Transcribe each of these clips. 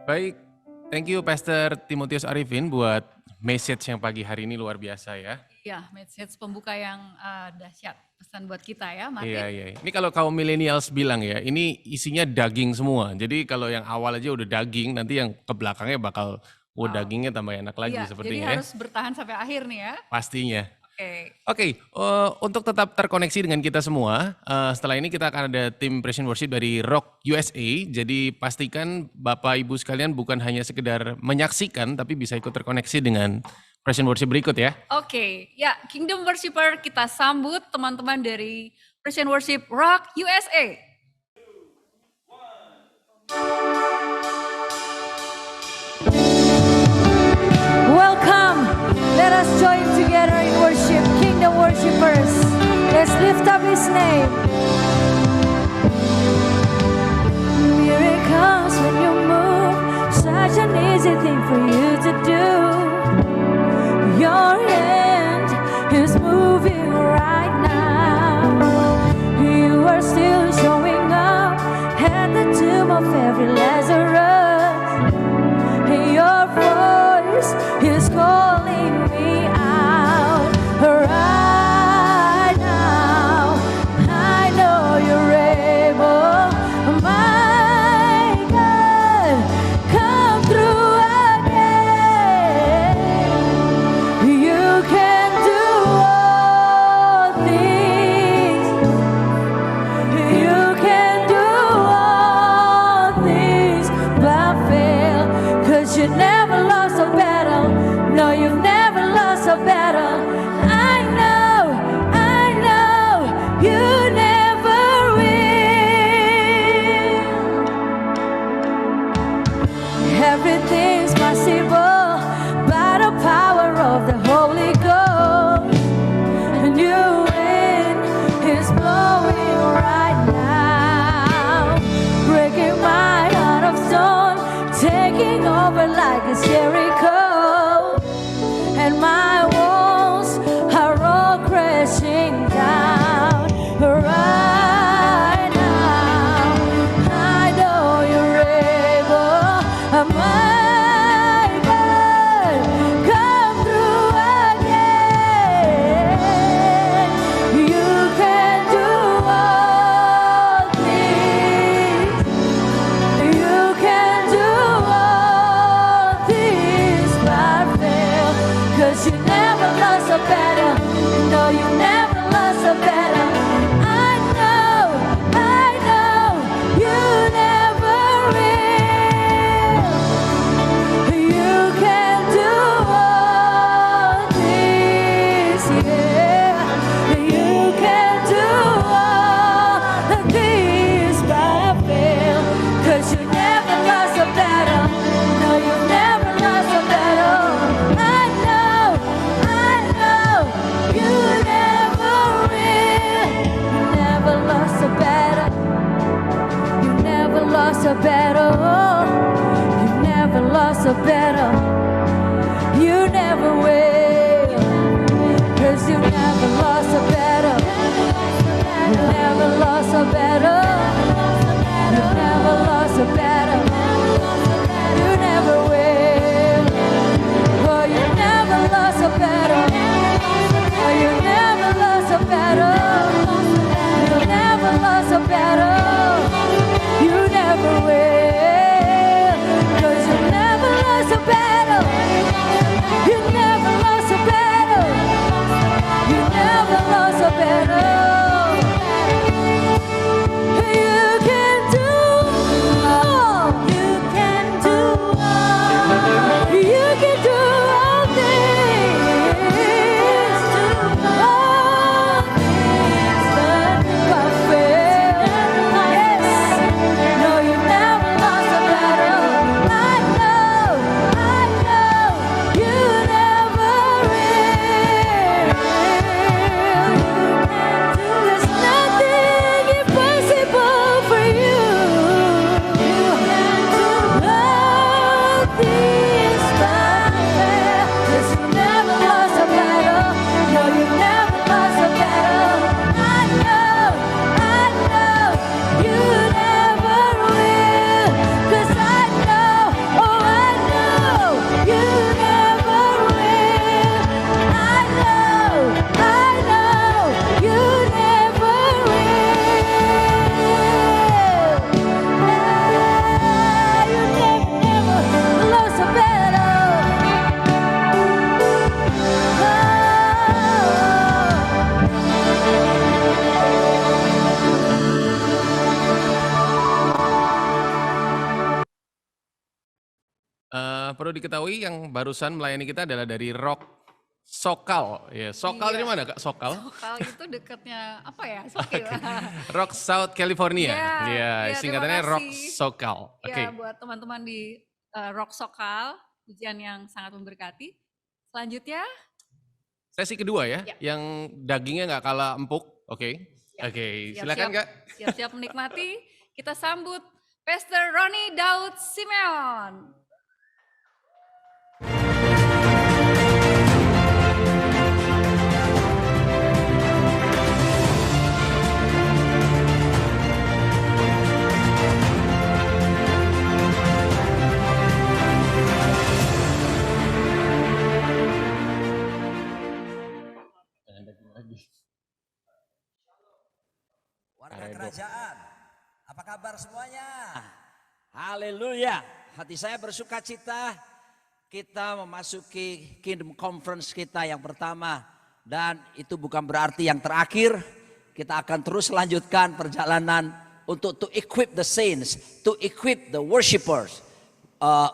Baik, thank you Pastor Timotius Arifin buat message yang pagi hari ini luar biasa ya. Ya, message pembuka yang dahsyat, pesan buat kita ya, Martin. Iya. Ini kalau kaum millennials bilang ya, ini isinya daging semua. Jadi kalau yang awal aja udah daging, nanti yang ke belakangnya bakal, dagingnya tambah enak lagi Iya, sepertinya jadi ya. harus bertahan sampai akhir nih ya. Pastinya. Oke. Oke, untuk tetap terkoneksi dengan kita semua, setelah ini kita akan ada tim Praise and Worship dari Rock USA. Jadi pastikan Bapak Ibu sekalian bukan hanya sekedar menyaksikan, tapi bisa ikut terkoneksi dengan Praise and Worship berikut ya. Oke, ya Kingdom Worshipper kita sambut teman-teman dari Praise and Worship Rock USA. Welcome. Let us join together in worship. Kingdom worshipers. Let's lift up His name. Miracles when you move. Such an easy thing for you to do. Your hand is moving right now. You are still showing up at the tomb of every Lazarus. Your voice is calling me out right now. I know you're able, my God, come through again. You can do all things. You can do all things but fail. 'Cause you never lost a battle. No, you've never lost a battle. I know, you never will. Everything's possible by the power of the Holy Ghost. A new wind is blowing right now, breaking my heart of stone, taking over like a Jericho, and my walls are all crashing down right now. I know you're able, my God, come through again. You can do all things. You can do all things but fail. 'Cause you never lost a battle. No, you never lost a battle. I know, you never will. You can do all things, yeah. You can do all things but fail. 'Cause you never lost a battle. No, you never lost a battle. I know, you never will. You never lost a battle. You never lost a battle. You never lost a battle. You never will. 'Cause you never lost a battle. You never lost a battle. You never lost a battle. You never will. Oh, you never lost a battle. Oh, you never lost a battle. You never lost a battle. You never will. 'Cause you never lost a battle. Perlu diketahui yang barusan melayani kita adalah dari Rock Sokal. Ya, Sokal Iya. dari mana Kak? Sokal? Sokal itu dekatnya apa ya? Sokil. Rock South California. Iya, Ya, iya, singkatannya terima Rock kasih. Sokal. Oke. Ya, buat teman-teman di Rock Sokal, pujian yang sangat memberkati. Selanjutnya, Sesi kedua ya, Ya. yang dagingnya nggak kalah empuk. Oke. Ya. Oke, siap-siap- silakan Kak. Siap-siap menikmati. Kita sambut Pastor Roni Daud Simeon. Warga kerajaan, apa kabar semuanya? Haleluya, hati saya bersuka cita kita memasuki Kingdom Conference kita yang pertama. Dan itu bukan berarti yang terakhir, kita akan terus lanjutkan perjalanan untuk to equip the saints, to equip the worshipers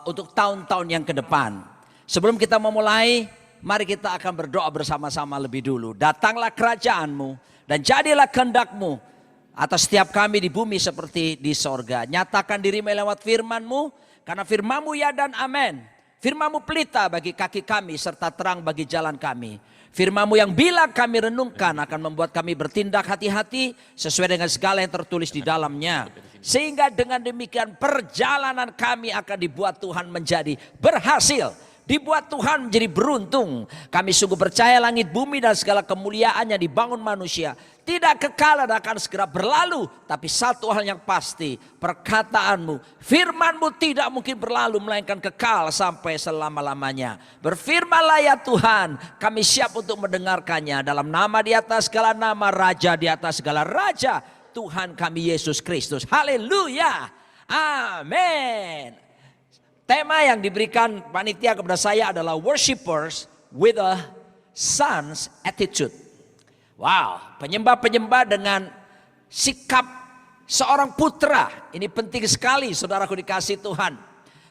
untuk tahun-tahun yang ke depan. Sebelum kita memulai, mari kita akan berdoa bersama-sama lebih dulu. Datanglah kerajaanmu dan jadilah kehendakmu atas setiap kami di bumi seperti di sorga. Nyatakan dirimu lewat firman-Mu, karena firman-Mu ya dan amin. Firman-Mu pelita bagi kaki kami serta terang bagi jalan kami. Firman-Mu yang bila kami renungkan akan membuat kami bertindak hati-hati sesuai dengan segala yang tertulis di dalamnya. Sehingga dengan demikian perjalanan kami akan dibuat Tuhan menjadi berhasil. Dibuat Tuhan menjadi beruntung. Kami sungguh percaya langit bumi dan segala kemuliaan yang dibangun manusia tidak kekal dan akan segera berlalu. Tapi satu hal yang pasti, perkataanmu, firmanmu tidak mungkin berlalu melainkan kekal sampai selama-lamanya. Berfirmanlah ya Tuhan, kami siap untuk mendengarkannya. Dalam nama di atas segala nama, Raja di atas segala raja, Tuhan kami Yesus Kristus. Haleluya. Amin. Tema yang diberikan panitia kepada saya adalah worshipers with a son's attitude. Wow, penyembah-penyembah dengan sikap seorang putra. Ini penting sekali, saudaraku dikasih Tuhan.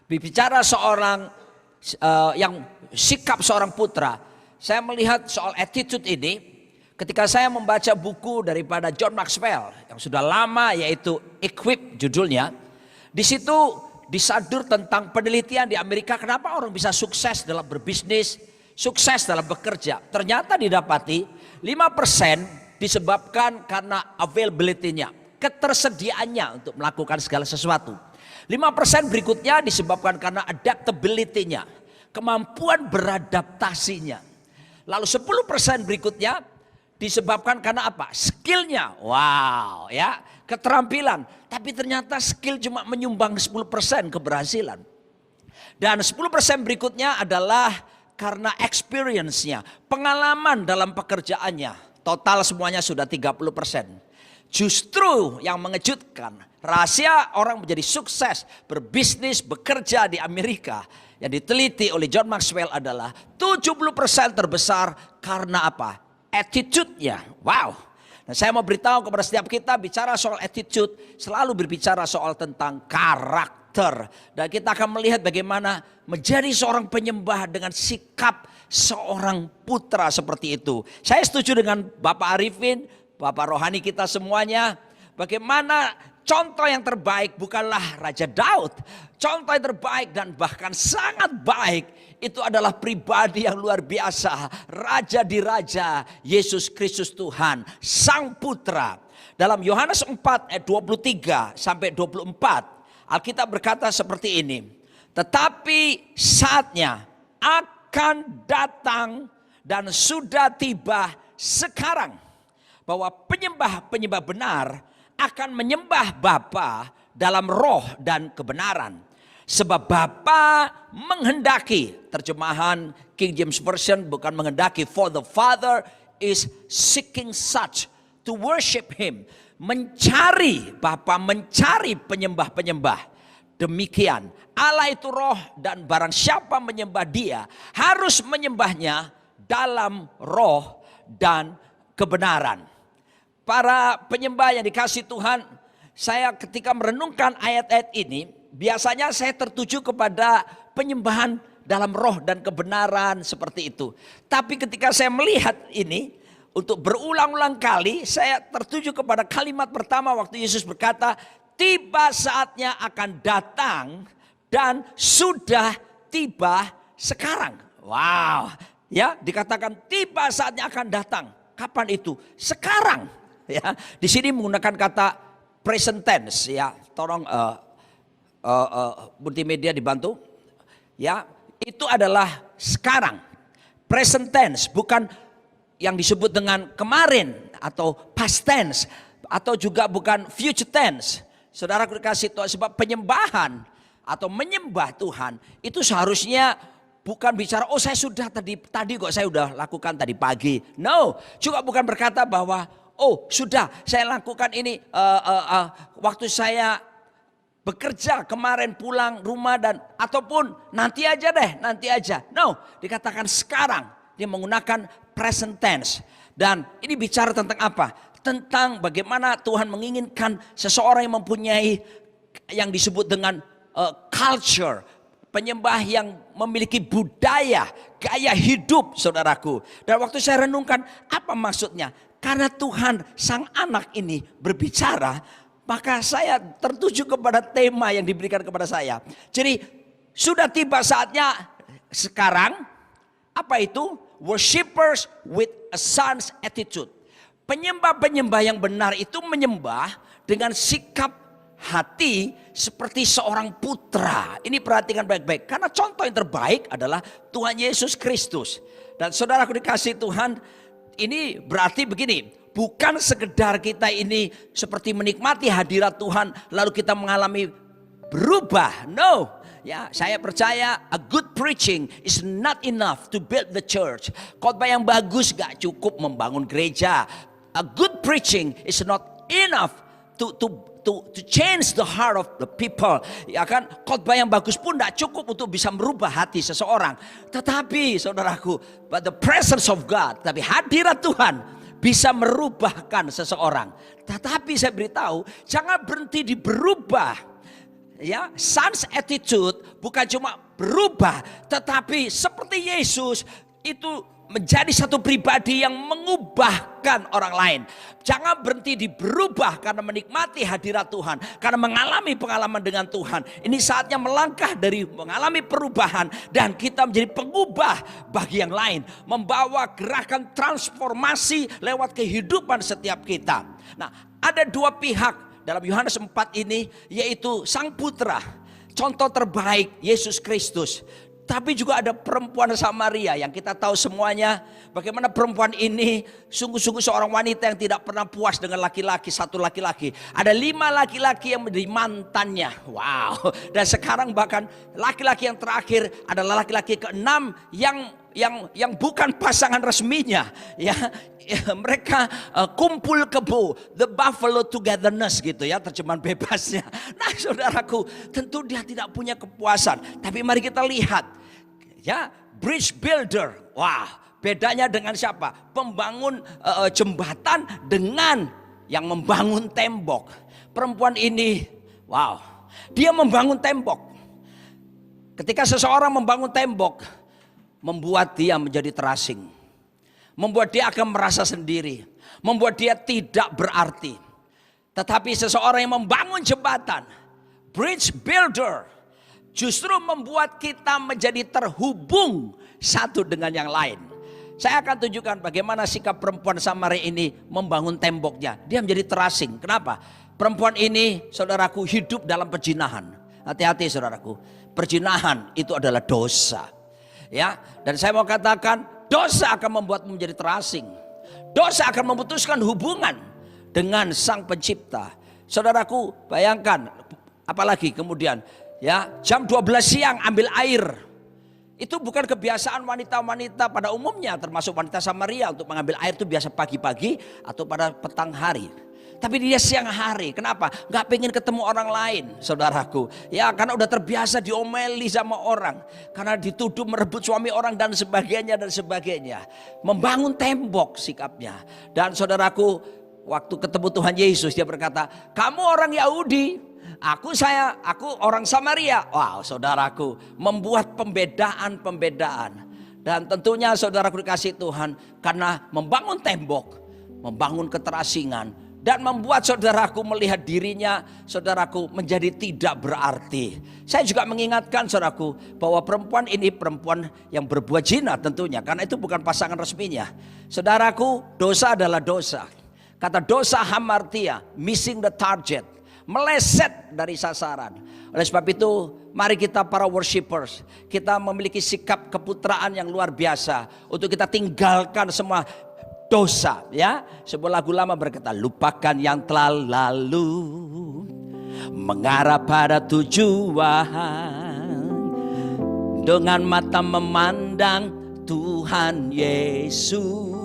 Bicara seorang yang sikap seorang putra. Saya melihat soal attitude ini ketika saya membaca buku daripada John Maxwell yang sudah lama, yaitu Equip judulnya. Di situ disadur tentang penelitian di Amerika, kenapa orang bisa sukses dalam berbisnis, sukses dalam bekerja. Ternyata didapati 5% disebabkan karena availability-nya, ketersediaannya untuk melakukan segala sesuatu. 5% berikutnya disebabkan karena adaptability-nya, kemampuan beradaptasinya. Lalu 10% berikutnya disebabkan karena apa? Skill-nya. Wow, ya, keterampilan. Tapi ternyata skill cuma menyumbang 10% keberhasilan. Dan 10% berikutnya adalah karena experience-nya, pengalaman dalam pekerjaannya. Total semuanya sudah 30%. Justru yang mengejutkan, rahasia orang menjadi sukses berbisnis, bekerja di Amerika yang diteliti oleh John Maxwell adalah 70% terbesar karena apa? Attitude-nya. Wow. Nah, saya mau beritahu kepada setiap kita, bicara soal attitude selalu berbicara soal tentang karakter. Dan kita akan melihat bagaimana menjadi seorang penyembah dengan sikap seorang putra seperti itu. Saya setuju dengan Bapak Arifin, Bapak rohani kita semuanya. Bagaimana contoh yang terbaik bukanlah Raja Daud. Contoh yang terbaik dan bahkan sangat baik itu adalah pribadi yang luar biasa. Raja di raja, Yesus Kristus Tuhan, Sang Putra. Dalam Yohanes 4 ayat 23 sampai 24, Alkitab berkata seperti ini. Tetapi saatnya akan datang dan sudah tiba sekarang, bahwa penyembah-penyembah benar akan menyembah Bapa dalam roh dan kebenaran. Sebab Bapa menghendaki, terjemahan King James Version bukan menghendaki, for the Father is seeking such to worship Him. Mencari, Bapa mencari penyembah-penyembah. Demikian, Allah itu roh dan barang siapa menyembah Dia harus menyembahnya dalam roh dan kebenaran. Para penyembah yang dikasih Tuhan, saya ketika merenungkan ayat-ayat ini, biasanya saya tertuju kepada penyembahan dalam roh dan kebenaran seperti itu. Tapi ketika saya melihat ini, untuk berulang-ulang kali saya tertuju kepada kalimat pertama waktu Yesus berkata, tiba saatnya akan datang dan sudah tiba sekarang. Wow, ya dikatakan tiba saatnya akan datang. Kapan itu? Sekarang. Ya, di sini menggunakan kata present tense. Ya, tolong multimedia dibantu. Ya, itu adalah sekarang. Present tense, bukan yang disebut dengan kemarin atau past tense atau juga bukan future tense. Saudara dikasih tahu sebab penyembahan atau menyembah Tuhan itu seharusnya bukan bicara oh saya sudah tadi kok saya sudah lakukan tadi pagi. No, juga bukan berkata bahwa oh sudah saya lakukan ini waktu saya bekerja kemarin pulang rumah dan ataupun nanti aja deh, nanti aja. No, dikatakan sekarang. Dia menggunakan present tense. Dan ini bicara tentang apa? Tentang bagaimana Tuhan menginginkan seseorang yang mempunyai yang disebut dengan culture, penyembah yang memiliki budaya, gaya hidup, saudaraku. Dan waktu saya renungkan apa maksudnya? Karena Tuhan sang anak ini berbicara, maka saya tertuju kepada tema yang diberikan kepada saya. Jadi sudah tiba saatnya sekarang. Apa itu? Worshippers with a son's attitude. Penyembah-penyembah yang benar itu menyembah dengan sikap hati seperti seorang putra. Ini perhatikan baik-baik. Karena contoh yang terbaik adalah Tuhan Yesus Kristus. Dan saudaraku dikasih Tuhan, ini berarti begini. Bukan sekedar kita ini seperti menikmati hadirat Tuhan lalu kita mengalami berubah. No. Ya, saya percaya a good preaching is not enough to build the church. Khotbah yang bagus gak cukup membangun gereja. A good preaching is not enough to change the heart of the people. Ya kan, khotbah yang bagus pun gak cukup untuk bisa merubah hati seseorang. Tetapi saudaraku, but the presence of God, tapi hadirat Tuhan bisa merubahkan seseorang. Tetapi saya beritahu, jangan berhenti di berubah. Ya, son's attitude bukan cuma berubah, tetapi seperti Yesus itu menjadi satu pribadi yang mengubahkan orang lain. Jangan berhenti di berubah karena menikmati hadirat Tuhan, karena mengalami pengalaman dengan Tuhan. Ini saatnya melangkah dari mengalami perubahan dan kita menjadi pengubah bagi yang lain, membawa gerakan transformasi lewat kehidupan setiap kita. Nah, ada dua pihak dalam Yohanes 4 ini, yaitu sang putra, contoh terbaik Yesus Kristus. Tapi juga ada perempuan Samaria yang kita tahu semuanya. Bagaimana perempuan ini sungguh-sungguh seorang wanita yang tidak pernah puas dengan laki-laki, satu laki-laki. Ada 5 laki-laki yang menjadi mantannya. Wow. Dan sekarang bahkan laki-laki yang terakhir adalah laki-laki ke-6 yang bukan pasangan resminya, ya, mereka kumpul kebo, the buffalo togetherness gitu ya, terjemahan bebasnya. Nah saudaraku, tentu dia tidak punya kepuasan, tapi mari kita lihat, ya, bridge builder, wah, bedanya dengan siapa? Pembangun jembatan dengan yang membangun tembok. Perempuan ini, wow, dia membangun tembok. Ketika seseorang membangun tembok, membuat dia menjadi terasing, membuat dia akan merasa sendiri, membuat dia tidak berarti. Tetapi seseorang yang membangun jembatan, bridge builder, justru membuat kita menjadi terhubung satu dengan yang lain. Saya akan tunjukkan bagaimana sikap perempuan Samaria ini membangun temboknya. Dia menjadi terasing. Kenapa? Perempuan ini, saudaraku, hidup dalam perjinahan. Hati-hati saudaraku, perjinahan itu adalah dosa. Ya, dan saya mau katakan dosa akan membuatmu menjadi terasing. Dosa akan memutuskan hubungan dengan Sang Pencipta. Saudaraku, bayangkan apalagi kemudian ya, jam 12 siang ambil air. Itu bukan kebiasaan wanita-wanita pada umumnya, termasuk wanita Samaria untuk mengambil air itu biasa pagi-pagi atau pada petang hari. Tapi dia siang hari, kenapa? Gak pengen ketemu orang lain, saudaraku. Ya, karena udah terbiasa diomeli sama orang. Karena dituduh merebut suami orang dan sebagainya dan sebagainya. Membangun tembok sikapnya. Dan saudaraku, waktu ketemu Tuhan Yesus dia berkata, kamu orang Yahudi, Aku orang Samaria. Wow, saudaraku, membuat pembedaan. Dan tentunya saudaraku dikasih Tuhan, karena membangun tembok, membangun keterasingan, dan membuat saudaraku melihat dirinya, saudaraku, menjadi tidak berarti. Saya juga mengingatkan saudaraku bahwa perempuan ini perempuan yang berbuat zina tentunya, karena itu bukan pasangan resminya. Saudaraku, dosa adalah dosa. Kata dosa hamartia, missing the target, meleset dari sasaran. Oleh sebab itu, mari kita para worshipers, kita memiliki sikap keputraan yang luar biasa untuk kita tinggalkan semua dosa, ya. Sebuah lagu lama berkata, lupakan yang telah lalu, mengarah pada tujuan, dengan mata memandang Tuhan Yesus.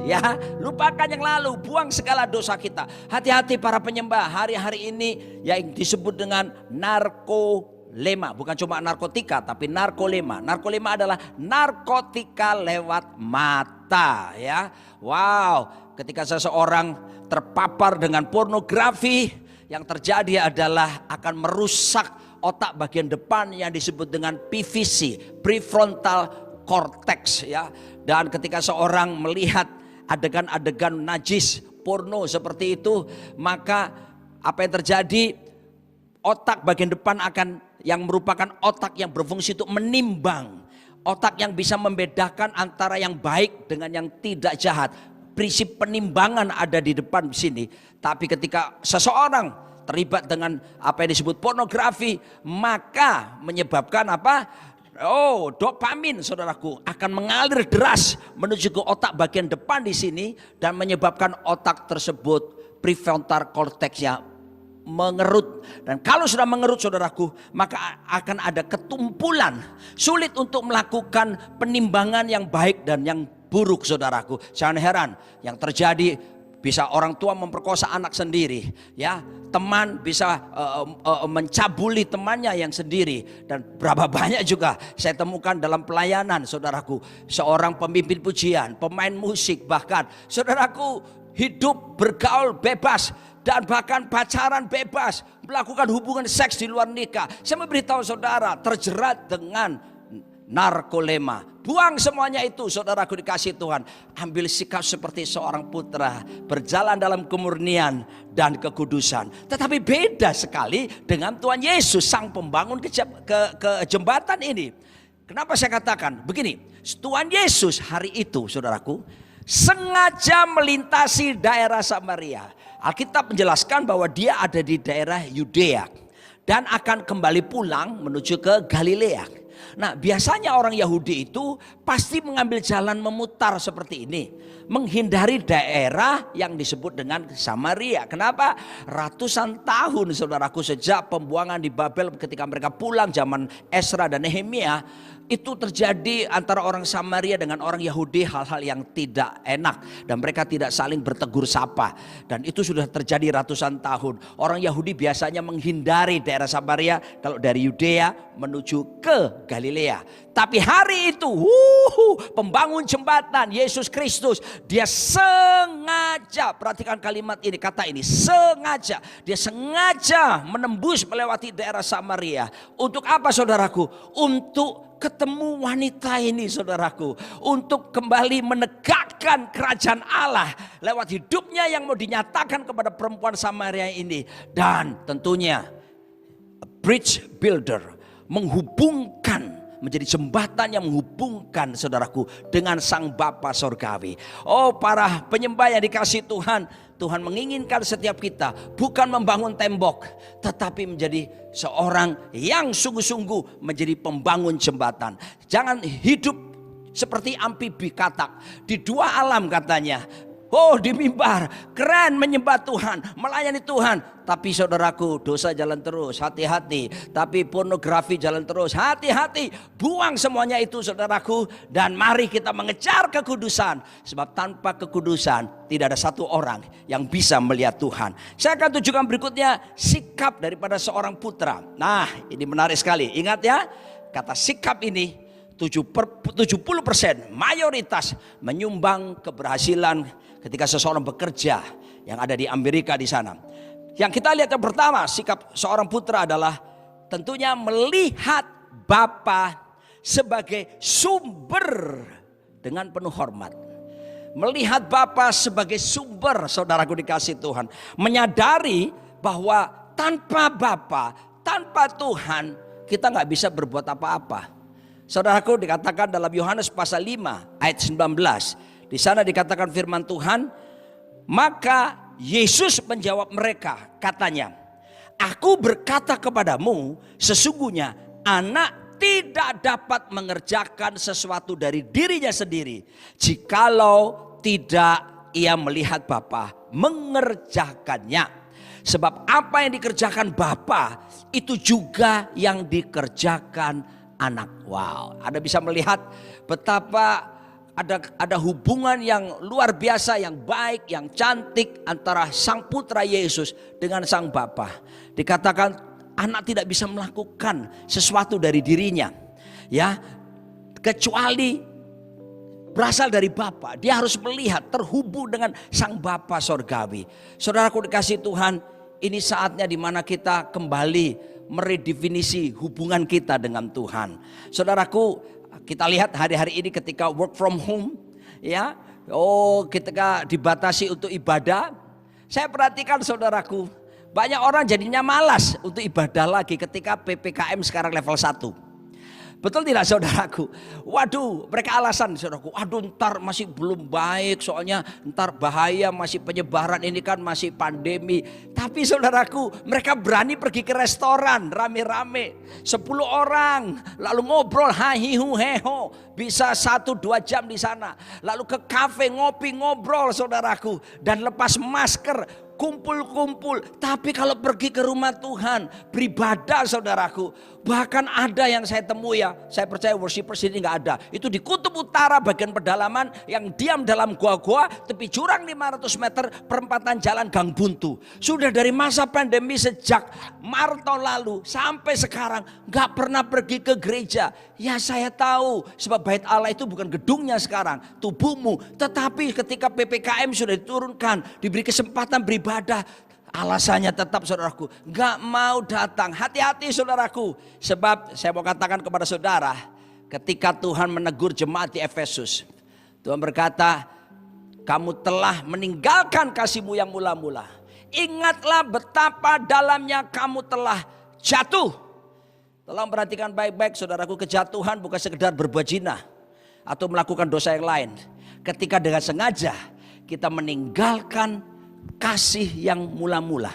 Ya, lupakan yang lalu, buang segala dosa kita. Hati-hati para penyembah, hari-hari ini yang disebut dengan narkolema, bukan cuma narkotika tapi narkolema. Narkolema adalah narkotika lewat mata, ya. Wow, ketika seseorang terpapar dengan pornografi, yang terjadi adalah akan merusak otak bagian depan yang disebut dengan PVC, prefrontal cortex, ya. Dan ketika seorang melihat adegan-adegan najis porno seperti itu, maka apa yang terjadi, otak bagian depan akan yang merupakan otak yang berfungsi untuk menimbang, otak yang bisa membedakan antara yang baik dengan yang tidak jahat. Prinsip penimbangan ada di depan sini. Tapi ketika seseorang terlibat dengan apa yang disebut pornografi, maka menyebabkan apa? Oh, dopamin saudaraku akan mengalir deras menuju ke otak bagian depan di sini dan menyebabkan otak tersebut prefrontal cortexnya mengerut. Dan kalau sudah mengerut saudaraku, maka akan ada ketumpulan, sulit untuk melakukan penimbangan yang baik dan yang buruk saudaraku. Jangan heran yang terjadi, bisa orang tua memperkosa anak sendiri, ya. Teman bisa mencabuli temannya yang sendiri. Dan berapa banyak juga saya temukan dalam pelayanan saudaraku, seorang pemimpin pujian, pemain musik, bahkan saudaraku hidup bergaul bebas dan bahkan pacaran bebas, melakukan hubungan seks di luar nikah. Saya memberitahu saudara, terjerat dengan narkolema. Buang semuanya itu saudaraku dikasih Tuhan. Ambil sikap seperti seorang putra, berjalan dalam kemurnian dan kekudusan. Tetapi beda sekali dengan Tuhan Yesus, sang pembangun ke jembatan ini. Kenapa saya katakan begini? Tuhan Yesus hari itu saudaraku sengaja melintasi daerah Samaria. Alkitab menjelaskan bahwa dia ada di daerah Yudea dan akan kembali pulang menuju ke Galilea. Nah, biasanya orang Yahudi itu pasti mengambil jalan memutar seperti ini, menghindari daerah yang disebut dengan Samaria. Kenapa? Ratusan tahun saudaraku sejak pembuangan di Babel, ketika mereka pulang zaman Esra dan Nehemia, itu terjadi antara orang Samaria dengan orang Yahudi hal-hal yang tidak enak, dan mereka tidak saling bertegur sapa, dan itu sudah terjadi ratusan tahun. Orang Yahudi biasanya menghindari daerah Samaria kalau dari Yudea menuju ke Galilea. Tapi hari itu pembangun jembatan Yesus Kristus, dia sengaja, perhatikan kalimat ini, kata ini, sengaja. Dia sengaja menembus melewati daerah Samaria. Untuk apa saudaraku? Untuk ketemu wanita ini saudaraku, untuk kembali menegakkan kerajaan Allah lewat hidupnya yang mau dinyatakan kepada perempuan Samaria ini. Dan tentunya bridge builder, menghubungkan, menjadi jembatan yang menghubungkan saudaraku dengan Sang Bapa Sorgawi. Oh, para penyembah yang dikasih Tuhan, Tuhan menginginkan setiap kita bukan membangun tembok, tetapi menjadi seorang yang sungguh-sungguh menjadi pembangun jembatan. Jangan hidup seperti amfibi katak di dua alam katanya. Oh, di mimbar keren menyembah Tuhan, melayani Tuhan, tapi saudaraku dosa jalan terus, hati-hati. Tapi pornografi jalan terus, hati-hati. Buang semuanya itu saudaraku, dan mari kita mengejar kekudusan. Sebab tanpa kekudusan tidak ada satu orang yang bisa melihat Tuhan. Saya akan tunjukkan berikutnya sikap daripada seorang putra. Nah, ini menarik sekali. Ingat ya, kata sikap ini 70% mayoritas menyumbang keberhasilan ketika seseorang bekerja yang ada di Amerika di sana. Yang kita lihat yang pertama, sikap seorang putra adalah tentunya melihat Bapa sebagai sumber dengan penuh hormat. Melihat Bapa sebagai sumber, saudaraku dikasih Tuhan. Menyadari bahwa tanpa Bapa, tanpa Tuhan, kita nggak bisa berbuat apa-apa. Saudaraku, dikatakan dalam Yohanes pasal 5 ayat 19. Di sana dikatakan firman Tuhan, maka Yesus menjawab mereka, katanya, aku berkata kepadamu, sesungguhnya anak tidak dapat mengerjakan sesuatu dari dirinya sendiri, jikalau tidak ia melihat Bapa mengerjakannya. Sebab apa yang dikerjakan Bapa itu juga yang dikerjakan anak. Wow, Anda bisa melihat betapa ada hubungan yang luar biasa, yang baik, yang cantik antara sang putra Yesus dengan sang Bapa. Dikatakan anak tidak bisa melakukan sesuatu dari dirinya, ya, kecuali berasal dari Bapa. Dia harus melihat, terhubung dengan sang Bapa sorgawi. Saudaraku dikasih Tuhan, ini saatnya dimana kita kembali meredefinisi hubungan kita dengan Tuhan. Saudaraku, kita lihat hari-hari ini ketika work from home, ya, ketika dibatasi untuk ibadah, saya perhatikan saudaraku, banyak orang jadinya malas untuk ibadah lagi ketika PPKM sekarang level 1. Betul tidak saudaraku? Waduh, mereka alasan saudaraku, aduh ntar masih belum baik, soalnya ntar bahaya, masih penyebaran, ini kan masih pandemi. Tapi saudaraku, mereka berani pergi ke restoran rame-rame, 10 orang, lalu ngobrol hahihu heho, bisa 1-2 jam di sana. Lalu ke kafe ngopi ngobrol saudaraku, dan lepas masker, kumpul-kumpul. Tapi kalau pergi ke rumah Tuhan, beribadah saudaraku, bahkan ada yang saya temui, ya, saya percaya worshipers ini nggak ada, itu di kutub utara bagian pedalaman, yang diam dalam gua-gua tepi jurang 500 meter perempatan jalan gang buntu. Sudah dari masa pandemi sejak Maret tahun lalu sampai sekarang nggak pernah pergi ke gereja. Ya saya tahu, sebab bait Allah itu bukan gedungnya sekarang, tubuhmu. Tetapi ketika PPKM sudah diturunkan, diberi kesempatan beribadah, alasannya tetap saudaraku gak mau datang. Hati-hati saudaraku, sebab saya mau katakan kepada saudara, ketika Tuhan menegur jemaat di Efesus, Tuhan berkata, kamu telah meninggalkan kasihmu yang mula-mula. Ingatlah betapa dalamnya kamu telah jatuh. Tolong perhatikan baik-baik saudaraku, kejatuhan bukan sekedar berbuat zina atau melakukan dosa yang lain. Ketika dengan sengaja kita meninggalkan kasih yang mula-mula.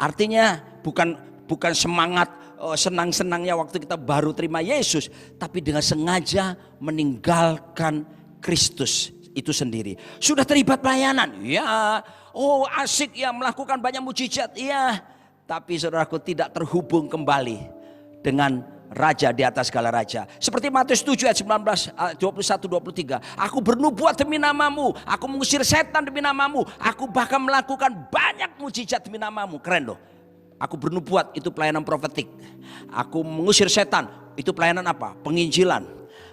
Artinya bukan semangat senang-senangnya waktu kita baru terima Yesus, tapi dengan sengaja meninggalkan Kristus itu sendiri. Sudah terlibat pelayanan, ya, asik ya, melakukan banyak mujizat, ya, tapi saudaraku tidak terhubung kembali dengan Raja di atas segala raja. Seperti Matius 7 ayat 19, 21-23. Aku bernubuat demi namamu, aku mengusir setan demi namamu, aku bahkan melakukan banyak mujizat demi namamu. Keren loh. Aku bernubuat, itu pelayanan profetik. Aku mengusir setan, itu pelayanan apa? Penginjilan.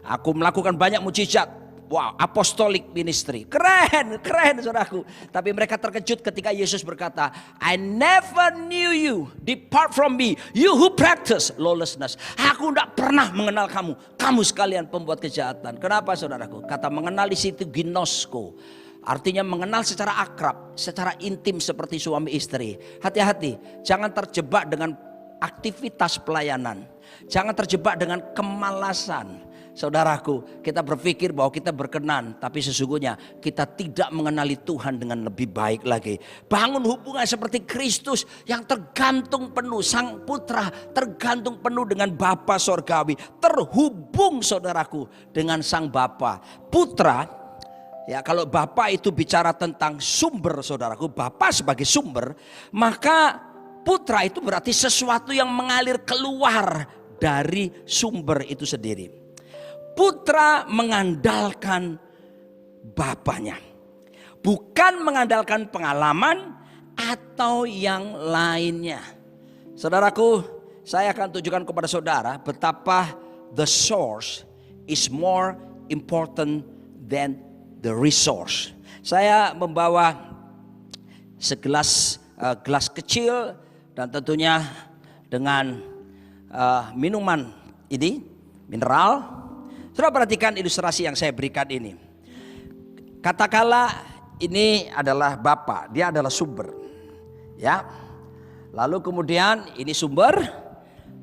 Aku melakukan banyak mujizat. Wow, apostolic ministry. Keren saudaraku. Tapi mereka terkejut ketika Yesus berkata, I never knew you, depart from me, you who practice lawlessness. Aku tidak pernah mengenal kamu, kamu sekalian pembuat kejahatan. Kenapa saudaraku? Kata mengenal di situ ginosko, artinya mengenal secara akrab, secara intim seperti suami istri. Hati-hati, jangan terjebak dengan aktivitas pelayanan. Jangan terjebak dengan kemalasan. Saudaraku, kita berpikir bahwa kita berkenan, tapi sesungguhnya kita tidak mengenali Tuhan dengan lebih baik lagi. Bangun hubungan seperti Kristus yang tergantung penuh, sang putra tergantung penuh dengan Bapa sorgawi, terhubung saudaraku dengan sang Bapa. Putra, ya, kalau Bapa itu bicara tentang sumber saudaraku, Bapa sebagai sumber, maka putra itu berarti sesuatu yang mengalir keluar dari sumber itu sendiri. Putra mengandalkan bapaknya, bukan mengandalkan pengalaman atau yang lainnya. Saudaraku, saya akan tunjukkan kepada saudara betapa the source is more important than the resource. Saya membawa segelas gelas kecil dan tentunya dengan minuman ini, mineral. Saudara perhatikan ilustrasi yang saya berikan ini. Katakanlah ini adalah Bapa, dia adalah sumber. Ya. Lalu kemudian ini sumber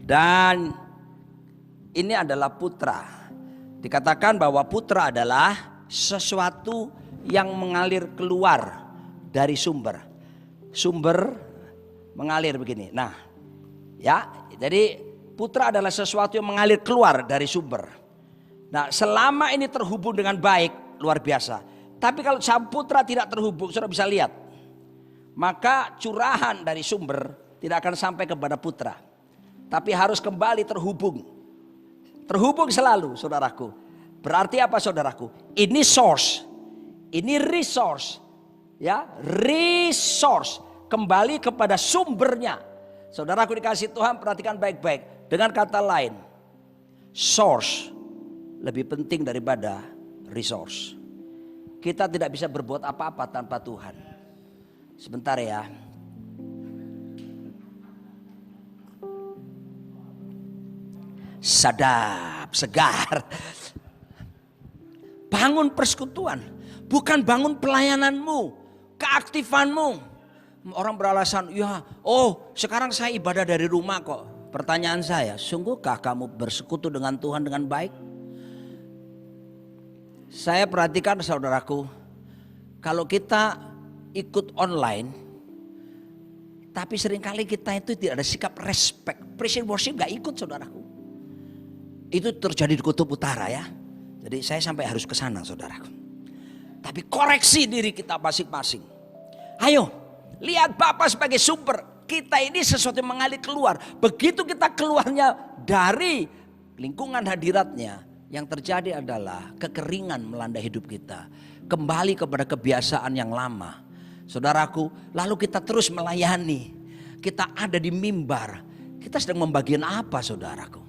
dan ini adalah putra. Dikatakan bahwa putra adalah sesuatu yang mengalir keluar dari sumber. Sumber mengalir begini. Nah, ya, jadi putra adalah sesuatu yang mengalir keluar dari sumber. Nah, selama ini terhubung dengan baik, luar biasa. Tapi kalau sang putra tidak terhubung, saudara bisa lihat, maka curahan dari sumber tidak akan sampai kepada putra. Tapi harus kembali terhubung. Terhubung selalu, saudaraku. Berarti apa, saudaraku? Ini source, ini resource, ya, resource, kembali kepada sumbernya. Saudaraku dikasih Tuhan, perhatikan baik-baik. Dengan kata lain, source lebih penting daripada resource. Kita tidak bisa berbuat apa-apa tanpa Tuhan. Sebentar ya. Sadap, segar. Bangun persekutuan, bukan bangun pelayananmu, keaktifanmu. Orang beralasan, ya, oh sekarang saya ibadah dari rumah kok. Pertanyaan saya, sungguhkah kamu bersekutu dengan Tuhan dengan baik? Saya perhatikan saudaraku, kalau kita ikut online, tapi seringkali kita itu tidak ada sikap respect. Praise and worship gak ikut, saudaraku. Itu terjadi di Kutub Utara ya. Jadi saya sampai harus ke sana, saudaraku. Tapi koreksi diri kita masing-masing. Ayo, lihat Bapa sebagai sumber. Kita ini sesuatu yang mengalir keluar. Begitu kita keluarnya dari lingkungan hadiratnya, yang terjadi adalah kekeringan melanda hidup kita. Kembali kepada kebiasaan yang lama. Saudaraku, lalu kita terus melayani. Kita ada di mimbar. Kita sedang membagikan apa, saudaraku?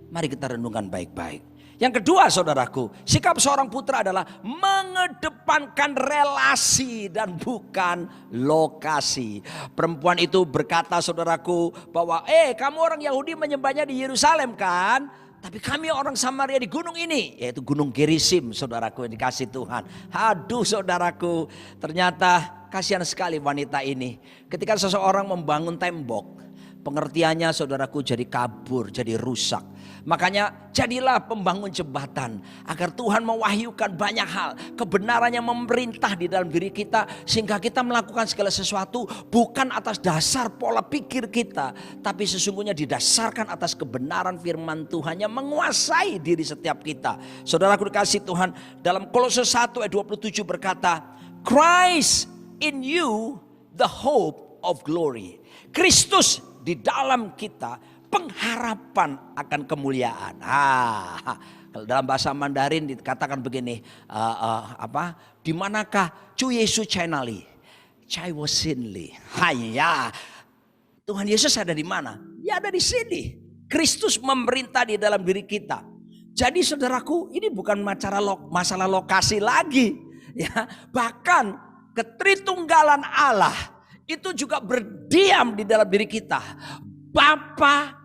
Mari kita renungkan baik-baik. Yang kedua, saudaraku, sikap seorang putra adalah mengedepankan relasi dan bukan lokasi. Perempuan itu berkata, saudaraku, bahwa kamu orang Yahudi menyembahnya di Yerusalem kan? Tapi kami orang Samaria di gunung ini, yaitu Gunung Gerizim, saudaraku yang dikasih Tuhan. Aduh, saudaraku, ternyata kasihan sekali wanita ini. Ketika seseorang membangun tembok, pengertiannya saudaraku jadi kabur, jadi rusak. Makanya jadilah pembangun jembatan agar Tuhan mewahyukan banyak hal. Kebenarannya memerintah di dalam diri kita sehingga kita melakukan segala sesuatu bukan atas dasar pola pikir kita, tapi sesungguhnya didasarkan atas kebenaran firman Tuhan yang menguasai diri setiap kita. Saudaraku dikasih Tuhan, dalam Kolose 1 ayat 27 berkata, Christ in you the hope of glory. Kristus di dalam kita pengharapan akan kemuliaan. Kalau dalam bahasa Mandarin dikatakan begini, di manakah Chu Yesus Chinali? Chai Wasinli. Haya. Tuhan Yesus ada di mana? Ya ada di sini. Kristus memerintah di dalam diri kita. Jadi saudaraku, ini bukan masalah lokasi lagi, ya. Bahkan ketritunggalan Allah itu juga berdiam di dalam diri kita. Bapa,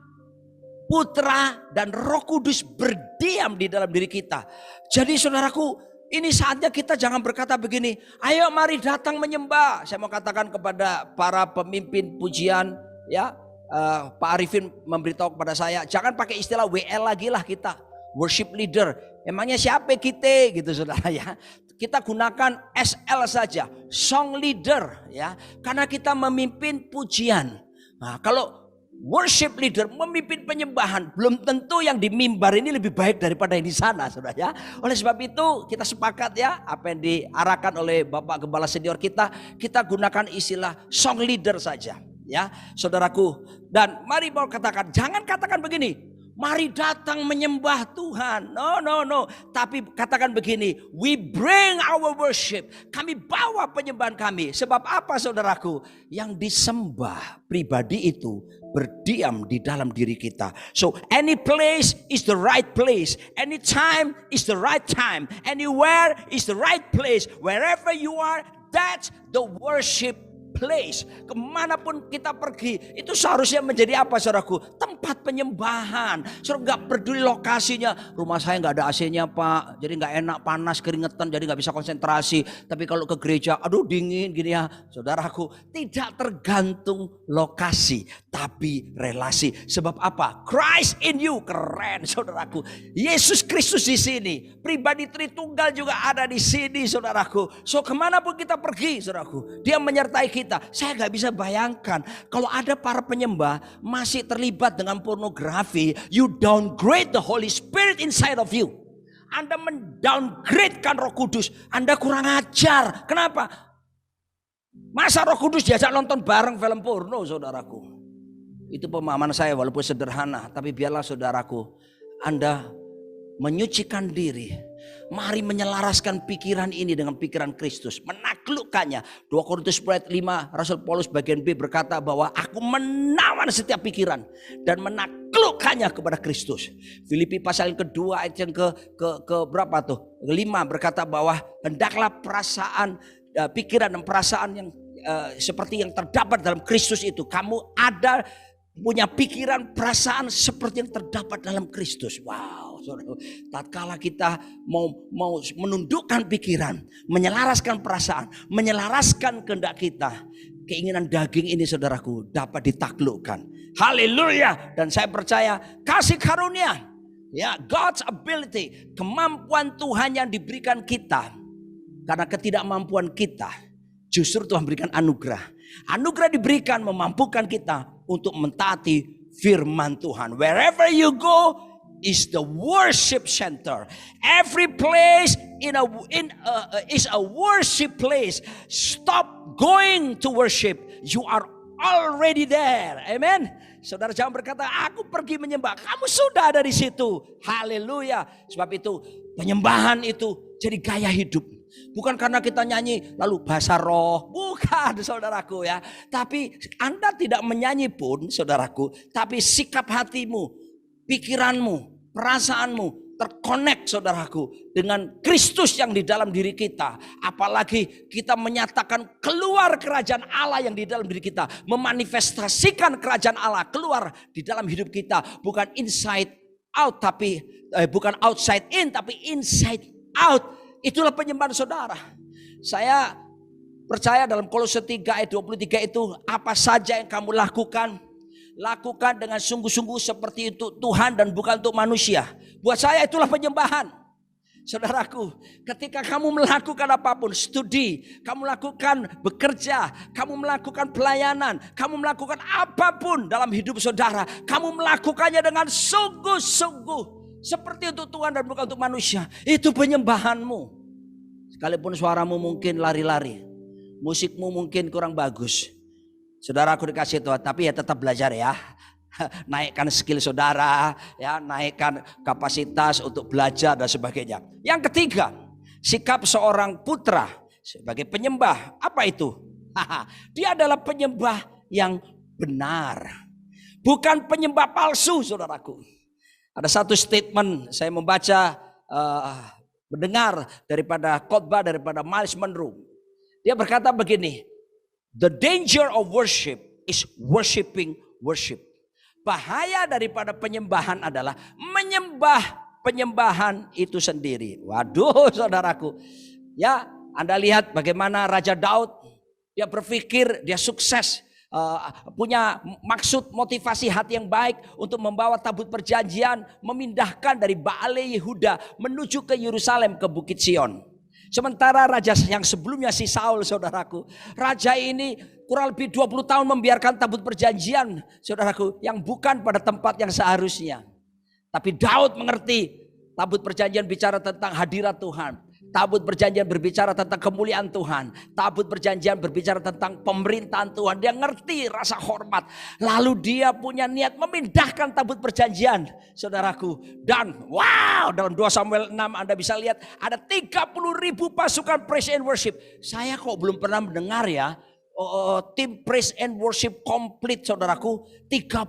Putra, dan Roh Kudus berdiam di dalam diri kita. Jadi saudaraku, ini saatnya kita jangan berkata begini, ayo mari datang menyembah. Saya mau katakan kepada para pemimpin pujian, ya, Pak Arifin memberitahu kepada saya, jangan pakai istilah WL lagi lah kita, worship leader. Emangnya siapa kita gitu saudara ya. Kita gunakan SL saja, song leader ya, karena kita memimpin pujian. Nah, kalau worship leader memimpin penyembahan, belum tentu yang di mimbar ini lebih baik daripada yang di sana, saudara ya. Oleh sebab itu kita sepakat ya, apa yang diarahkan oleh Bapak Gembala Senior kita gunakan istilah song leader saja ya, saudaraku. Dan mari mau katakan, jangan katakan begini, mari datang menyembah Tuhan. No. Tapi katakan begini, we bring our worship. Kami bawa penyembahan kami. Sebab apa saudaraku? Yang disembah pribadi itu berdiam di dalam diri kita. So any place is the right place. Any time is the right time. Anywhere is the right place. Wherever you are, that's the worship place, kemanapun kita pergi, itu seharusnya menjadi apa saudaraku? Tempat penyembahan. Saudara gak peduli lokasinya. Rumah saya gak ada AC-nya Pak, jadi gak enak, panas, keringetan, jadi gak bisa konsentrasi. Tapi kalau ke gereja, aduh dingin gini ya. Saudaraku, tidak tergantung lokasi, tapi relasi. Sebab apa? Christ in you, keren saudaraku. Yesus Kristus di sini, pribadi Tritunggal juga ada di sini saudaraku. So kemanapun kita pergi saudaraku, dia menyertai kita. Saya gak bisa bayangkan kalau ada para penyembah masih terlibat dengan pornografi. You downgrade the Holy Spirit inside of you. Anda mendowngradekan Roh Kudus. Anda kurang ajar. Kenapa? Masa Roh Kudus diajak nonton bareng film porno saudaraku. Itu pemahaman saya walaupun sederhana. Tapi biarlah saudaraku, Anda menyucikan diri. Mari menyelaraskan pikiran ini dengan pikiran Kristus. Menaklukkannya. 2 Korintus 5 Rasul Paulus bagian B berkata bahwa aku menawan setiap pikiran. Dan menaklukkannya kepada Kristus. Filipi pasal yang kedua ayat yang ke berapa tuh? 5 berkata bahwa hendaklah perasaan, pikiran dan perasaan yang seperti yang terdapat dalam Kristus itu. Kamu ada punya pikiran, perasaan seperti yang terdapat dalam Kristus. Wow. Saudara, tatkala kita mau menundukkan pikiran, menyelaraskan perasaan, menyelaraskan kehendak kita, keinginan daging ini saudaraku dapat ditaklukkan. Haleluya. Dan saya percaya kasih karunia, ya, God's ability, kemampuan Tuhan yang diberikan kita, karena ketidakmampuan kita justru Tuhan berikan anugerah. Anugerah diberikan memampukan kita untuk mentaati firman Tuhan. Wherever you go is the worship center. Every place is a worship place. Stop going to worship. You are already there. Amen. Saudara jangan berkata, aku pergi menyembah. Kamu sudah ada di situ. Haleluya. Sebab itu penyembahan itu jadi gaya hidup. Bukan karena kita nyanyi lalu bahasa roh. Bukan saudaraku ya. Tapi Anda tidak menyanyi pun saudaraku. Tapi sikap hatimu, pikiranmu, perasaanmu terkonek saudaraku dengan Kristus yang di dalam diri kita. Apalagi kita menyatakan keluar kerajaan Allah yang di dalam diri kita. Memanifestasikan kerajaan Allah keluar di dalam hidup kita. Bukan inside out tapi bukan outside in tapi inside out. Itulah penyembahan saudara. Saya percaya dalam Kolose 3 ayat 23 itu, apa saja yang kamu lakukan, lakukan dengan sungguh-sungguh seperti itu Tuhan dan bukan untuk manusia. Buat saya itulah penyembahan. Saudaraku, ketika kamu melakukan apapun, studi, kamu lakukan bekerja, kamu melakukan pelayanan, kamu melakukan apapun dalam hidup saudara, kamu melakukannya dengan sungguh-sungguh seperti untuk Tuhan dan bukan untuk manusia. Itu penyembahanmu. Sekalipun suaramu mungkin lari-lari, musikmu mungkin kurang bagus, saudaraku dikasih Tuhan, tapi ya tetap belajar ya. Naikkan skill saudara, ya, naikkan kapasitas untuk belajar dan sebagainya. Yang ketiga, sikap seorang putra sebagai penyembah. Apa itu? Dia adalah penyembah yang benar, bukan penyembah palsu, saudaraku. Ada satu statement saya membaca, mendengar daripada khotbah daripada Miles Monroe. Dia berkata begini, the danger of worship is worshiping worship. Bahaya daripada penyembahan adalah menyembah penyembahan itu sendiri. Waduh saudaraku. Ya, Anda lihat bagaimana Raja Daud, dia berpikir dia sukses. Punya maksud motivasi hati yang baik untuk membawa tabut perjanjian, memindahkan dari Baale Yehuda menuju ke Yerusalem, ke Bukit Sion. Sementara raja yang sebelumnya si Saul, saudaraku, raja ini kurang lebih 20 tahun membiarkan tabut perjanjian, saudaraku, yang bukan pada tempat yang seharusnya. Tapi Daud mengerti, tabut perjanjian bicara tentang hadirat Tuhan. Tabut perjanjian berbicara tentang kemuliaan Tuhan. Tabut perjanjian berbicara tentang pemerintahan Tuhan. Dia ngerti rasa hormat. Lalu dia punya niat memindahkan tabut perjanjian, saudaraku. Dan wow, dalam 2 Samuel 6 Anda bisa lihat ada 30.000 pasukan praise and worship. Saya kok belum pernah mendengar ya, tim praise and worship komplit, saudaraku, 30.000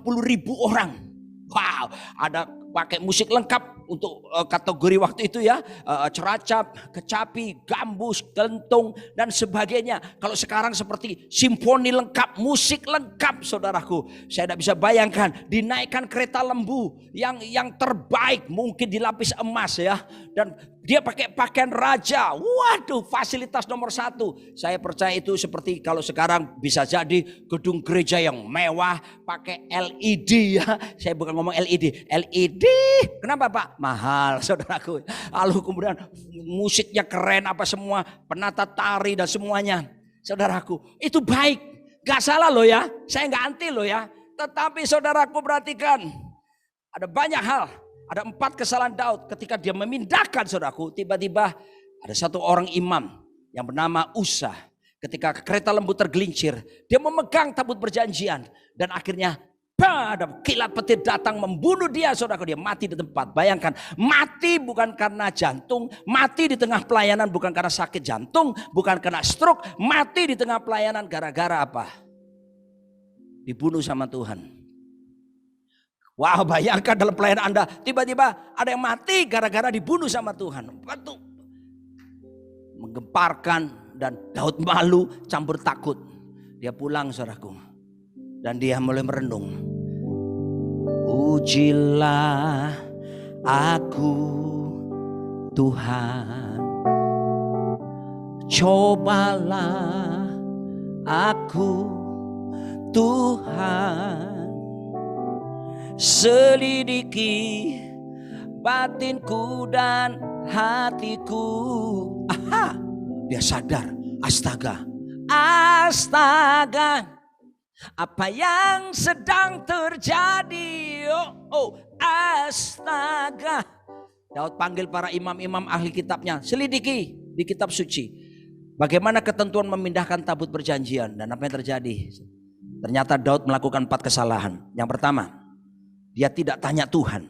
orang. Wow, ada pakai musik lengkap untuk kategori waktu itu ya, ceracap, kecapi, gambus, kelentung dan sebagainya. Kalau sekarang seperti simfoni lengkap, musik lengkap, saudaraku. Saya tidak bisa bayangkan dinaikkan kereta lembu yang terbaik, mungkin dilapis emas ya, dan dia pakai pakaian raja. Waduh, fasilitas nomor 1. Saya percaya itu seperti kalau sekarang bisa jadi gedung gereja yang mewah pakai LED ya. Saya bukan ngomong LED. LED. Kenapa Pak? Mahal saudaraku. Lalu kemudian musiknya keren apa semua. Penata tari dan semuanya. Saudaraku, itu baik. Gak salah loh ya. Saya gak anti loh ya. Tetapi saudaraku perhatikan. Ada banyak hal. Ada 4 kesalahan Daud ketika dia memindahkan, saudaraku. Tiba-tiba ada satu orang imam yang bernama Usa. Ketika kereta lembu tergelincir, dia memegang tabut perjanjian. Dan akhirnya ada kilat petir datang membunuh dia, saudaraku. Dia mati di tempat. Bayangkan, mati bukan karena jantung. Mati di tengah pelayanan bukan karena sakit jantung. Bukan karena stroke. Mati di tengah pelayanan gara-gara apa? Dibunuh sama Tuhan. Wow, bayangkan dalam pelayanan Anda tiba-tiba ada yang mati gara-gara dibunuh sama Tuhan. Betul. Menggemparkan dan Daud malu campur takut. Dia pulang, saudaraku. Dan dia mulai merenung. Ujilah aku Tuhan. Cobalah aku Tuhan. Selidiki batinku dan hatiku. Aha, dia sadar. Astaga, astaga, apa yang sedang terjadi? Oh, astaga. Daud panggil para imam-imam ahli kitabnya. Selidiki di kitab suci. Bagaimana ketentuan memindahkan tabut perjanjian. Dan apa yang terjadi? Ternyata Daud melakukan 4 kesalahan. Yang pertama, dia tidak tanya Tuhan.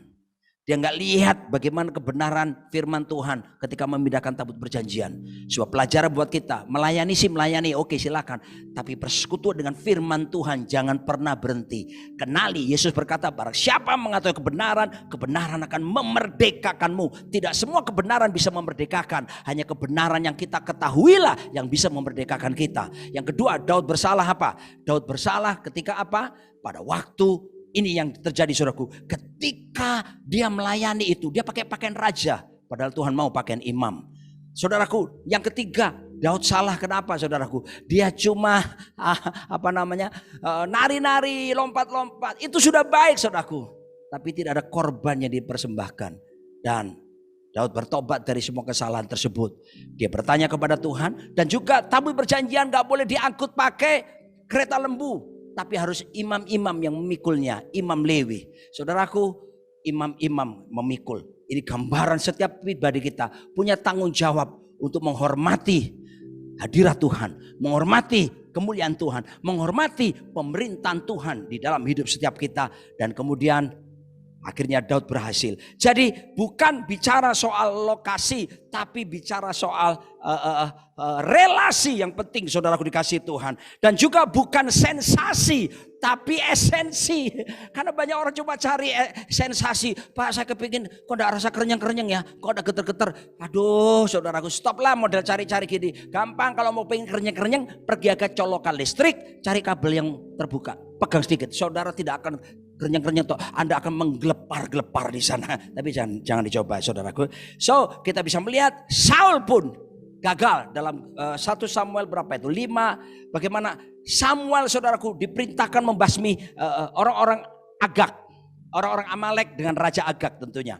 Dia nggak lihat bagaimana kebenaran firman Tuhan ketika memindahkan tabut perjanjian. Sebuah pelajaran buat kita. Melayani sih melayani, oke silakan. Tapi persekutuan dengan firman Tuhan jangan pernah berhenti. Kenali, Yesus berkata, barang siapa mengetahui kebenaran, kebenaran akan memerdekakanmu. Tidak semua kebenaran bisa memerdekakan. Hanya kebenaran yang kita ketahuilah yang bisa memerdekakan kita. Yang kedua, Daud bersalah apa? Daud bersalah ketika apa? Pada waktu ini yang terjadi, saudaraku. Ketika dia melayani itu, dia pakai pakaian raja. Padahal Tuhan mau pakaian imam. Saudaraku, yang ketiga, Daud salah kenapa, saudaraku? Dia cuma nari-nari, lompat-lompat. Itu sudah baik, saudaraku. Tapi tidak ada korban yang dipersembahkan. Dan Daud bertobat dari semua kesalahan tersebut. Dia bertanya kepada Tuhan. Dan juga tabut perjanjian gak boleh diangkut pakai kereta lembu. Tapi harus imam-imam yang memikulnya, imam Lewi. Saudaraku, imam-imam memikul. Ini gambaran setiap pribadi kita punya tanggung jawab untuk menghormati hadirat Tuhan, menghormati kemuliaan Tuhan, menghormati pemerintahan Tuhan di dalam hidup setiap kita. Dan kemudian akhirnya Daud berhasil. Jadi bukan bicara soal lokasi, tapi bicara soal relasi yang penting, saudaraku dikasih Tuhan. Dan juga bukan sensasi, tapi esensi. Karena banyak orang cuma cari sensasi. Pak, saya kepingin kok gak rasa kerenyang-kerenyang ya, kok ada geter-geter. Aduh, saudaraku, stop lah model cari-cari gini. Gampang kalau mau pengen kerenyang-kerenyang, pergi ke colokan listrik, cari kabel yang terbuka. Pegang sedikit, saudara tidak akan kerenyang-kerenyang toh, Anda akan menggelepar-gelepar di sana. Tapi jangan dicoba, saudaraku. So, kita bisa melihat Saul pun gagal dalam 1 Samuel berapa itu? 5. Bagaimana Samuel, saudaraku, diperintahkan membasmi orang-orang Agag, orang-orang Amalek dengan Raja Agag tentunya.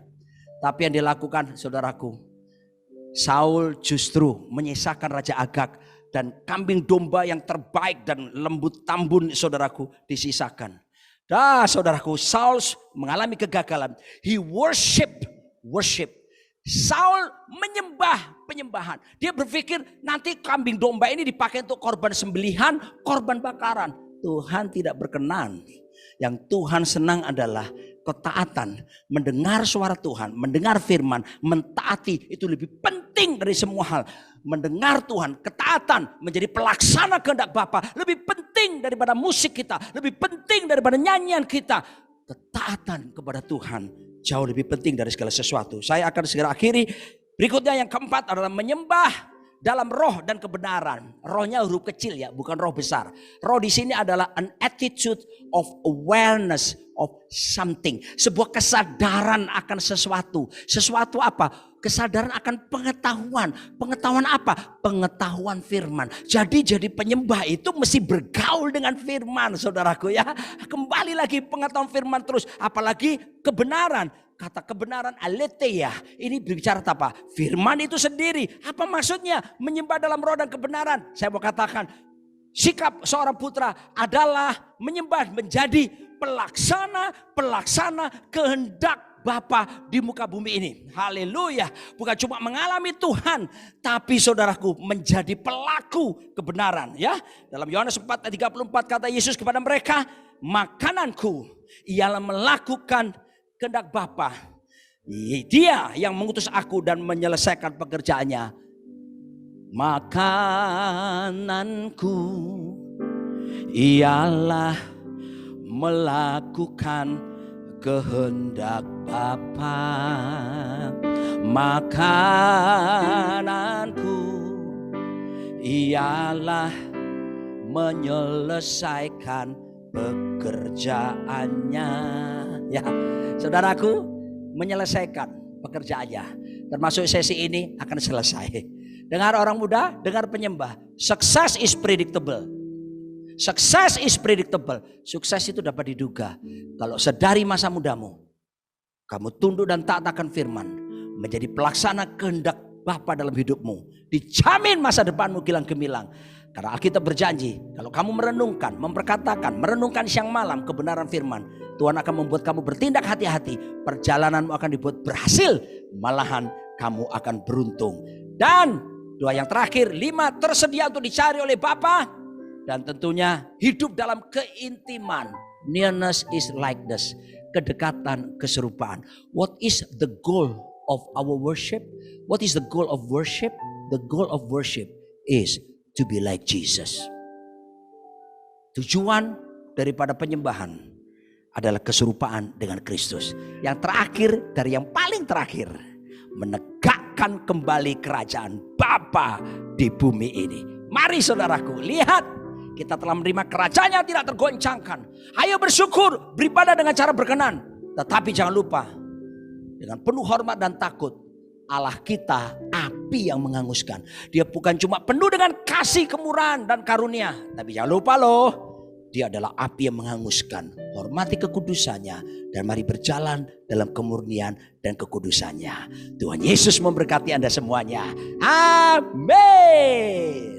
Tapi yang dilakukan, saudaraku, Saul justru menyisakan Raja Agag dan kambing domba yang terbaik dan lembut tambun, saudaraku, disisakan. Saudaraku, Saul mengalami kegagalan. He worship. Saul menyembah penyembahan. Dia berpikir nanti kambing domba ini dipakai untuk korban sembelihan, korban bakaran. Tuhan tidak berkenan. Yang Tuhan senang adalah ketaatan, mendengar suara Tuhan, mendengar firman, mentaati itu lebih penting dari semua hal. Mendengar Tuhan, ketaatan menjadi pelaksana kehendak Bapa lebih penting daripada musik kita, lebih penting daripada nyanyian kita. Ketaatan kepada Tuhan jauh lebih penting dari segala sesuatu. Saya akan segera akhiri. Berikutnya yang keempat adalah menyembah dalam roh dan kebenaran. Rohnya huruf kecil ya, bukan roh besar. Roh di sini adalah an attitude of awareness of something. Sebuah kesadaran akan sesuatu. Sesuatu apa? Kesadaran akan pengetahuan. Pengetahuan apa? Pengetahuan firman. Jadi penyembah itu mesti bergaul dengan firman, saudaraku ya. Kembali lagi pengetahuan firman terus. Apalagi kebenaran. Kata kebenaran aletheia. Ini berbicara apa? Firman itu sendiri. Apa maksudnya? Menyembah dalam roh dan kebenaran. Saya mau katakan, sikap seorang putra adalah menyembah menjadi pelaksana kehendak Bapa di muka bumi ini. Haleluya. Bukan cuma mengalami Tuhan, tapi saudaraku menjadi pelaku kebenaran ya. Dalam Yohanes 4 ayat 34 kata Yesus kepada mereka, makananku ialah melakukan kehendak Bapa. Dia yang mengutus aku dan menyelesaikan pekerjaannya. Makananku ialah melakukan kehendak Bapa. Makananku ialah menyelesaikan pekerjaannya. Ya, saudaraku, menyelesaikan pekerjaannya. Termasuk sesi ini akan selesai. Dengar orang muda, dengar penyembah. Success is predictable. Sukses is predictable. Sukses itu dapat diduga. Kalau sedari masa mudamu, kamu tunduk dan taat akan firman, menjadi pelaksana kehendak Bapa dalam hidupmu, dijamin masa depanmu gilang gemilang. Karena Alkitab berjanji, kalau kamu merenungkan, memperkatakan, merenungkan siang malam kebenaran firman, Tuhan akan membuat kamu bertindak hati-hati. Perjalananmu akan dibuat berhasil, malahan kamu akan beruntung. Dan doa yang terakhir, 5, tersedia untuk dicari oleh Bapa. Dan tentunya hidup dalam keintiman. Nearness is likeness. Kedekatan, keserupaan. What is the goal of our worship? What is the goal of worship? The goal of worship is to be like Jesus. Tujuan daripada penyembahan adalah keserupaan dengan Kristus. Yang terakhir dari yang paling terakhir, menegakkan kembali kerajaan Bapa di bumi ini. Mari saudaraku, lihat. Kita telah menerima kerajaan yang tidak tergoncangkan. Ayo bersyukur, beribadah dengan cara berkenan. Tetapi jangan lupa, dengan penuh hormat dan takut, Allah kita api yang menghanguskan. Dia bukan cuma penuh dengan kasih, kemurahan dan karunia. Tapi jangan lupa loh, dia adalah api yang menghanguskan. Hormati kekudusannya dan mari berjalan dalam kemurnian dan kekudusannya. Tuhan Yesus memberkati Anda semuanya. Amin.